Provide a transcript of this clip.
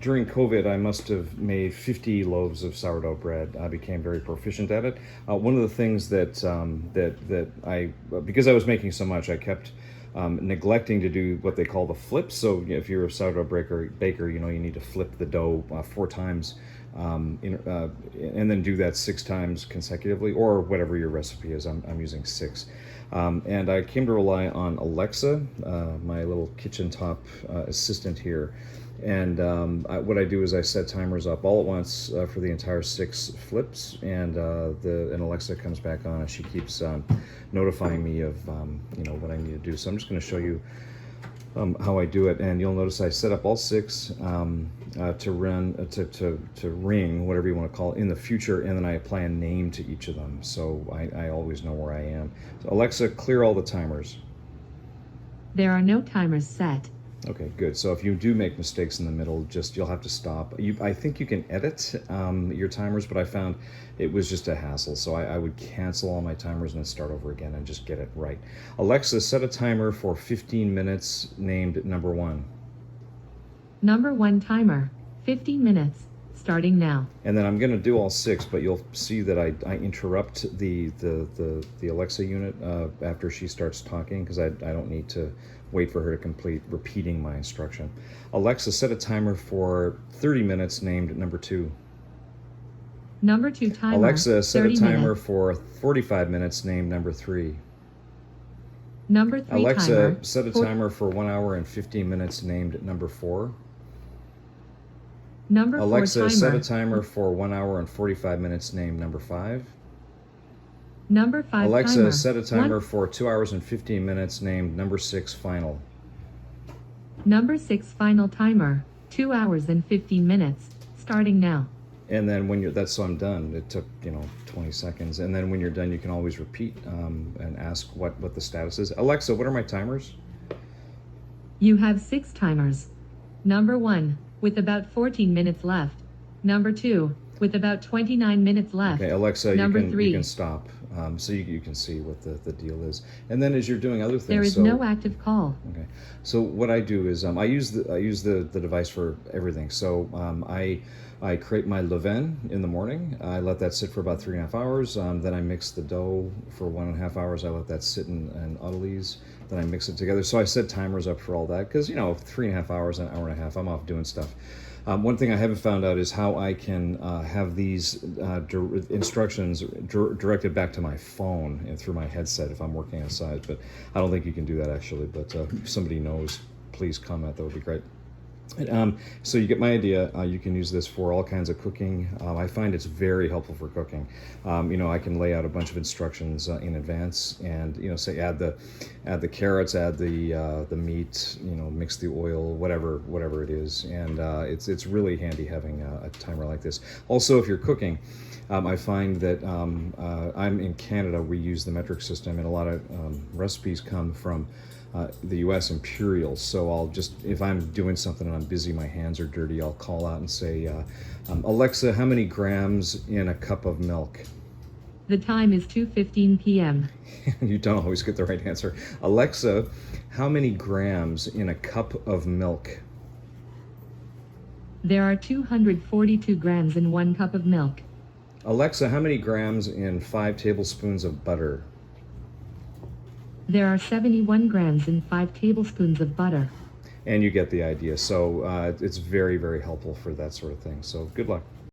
during COVID, I must have made 50 loaves of sourdough bread. I became very proficient at it. One of the things because I was making so much, I kept neglecting to do what they call the flips. So if you're a sourdough baker, you need to flip the dough 4 times, and then do that 6 times consecutively, or whatever your recipe is. I'm using 6. And I came to rely on Alexa, my little kitchen top assistant here. And what I do is I set timers up all at once for the entire 6 flips, and Alexa comes back on, and she keeps notifying me of what I need to do. So I'm just going to show you how I do it, and you'll notice I set up all 6 to ring, whatever you want to call it, in the future, and then I apply a name to each of them, so I always know where I am. So Alexa, clear all the timers. There are no timers set. Okay, good. So if you do make mistakes in the middle, you'll have to stop. I think you can edit your timers, but I found it was just a hassle. So I would cancel all my timers and then start over again and just get it right. Alexa, set a timer for 15 minutes named number 1. Number 1 timer, 15 minutes, starting now. And then I'm going to do all 6, but you'll see that I interrupt the Alexa unit after she starts talking, because I don't need to wait for her to complete repeating my instruction. Alexa, set a timer for 30 minutes named number 2. Number 2 timer, Alexa, set a timer minutes. for 45 minutes named number 3. Number 3 Alexa, timer, set a timer for 1 hour and 15 minutes named number 4. Number 4 Alexa, timer, set a timer for 1 hour and 45 minutes named number 5. Number 5 Alexa, timer, set a timer for 2 hours and 15 minutes named number 6 final. Number 6 final timer, 2 hours and 15 minutes, starting now. And then so I'm done. It took 20 seconds. And then when you're done, you can always repeat and ask what the status is. Alexa, what are my timers? You have 6 timers. Number 1, with about 14 minutes left. Number 2, with about 29 minutes left. Okay, Alexa, Number you 3. can stop, so you can see what the deal is. And then as you're doing other things, There is no active call. Okay, so what I do is I use the device for everything. So I create my levain in the morning. I let that sit for about 3.5 hours. Then I mix the dough for 1.5 hours. I let that sit in autolyse. Then I mix it together. So I set timers up for all that, because 3.5 hours, an hour and a half, I'm off doing stuff. One thing I haven't found out is how I can have these instructions directed back to my phone and through my headset if I'm working outside, but I don't think you can do that actually, but if somebody knows, please comment, that would be great. So you get my idea. You can use this for all kinds of cooking. I find it's very helpful for cooking. I can lay out a bunch of instructions in advance, and say add the carrots, add the meat, mix the oil, whatever it is, and it's really handy having a timer like this. Also, if you're cooking, I find that I'm in Canada. We use the metric system, and a lot of recipes come from the U.S. Imperial. So if I'm doing something and I'm busy, my hands are dirty, I'll call out and say, Alexa, how many grams in a cup of milk? The time is 2:15 p.m. You don't always get the right answer. Alexa, how many grams in a cup of milk? There are 242 grams in 1 cup of milk. Alexa, how many grams in 5 tablespoons of butter? There are 71 grams in 5 tablespoons of butter. And you get the idea. So it's very, very helpful for that sort of thing. So good luck.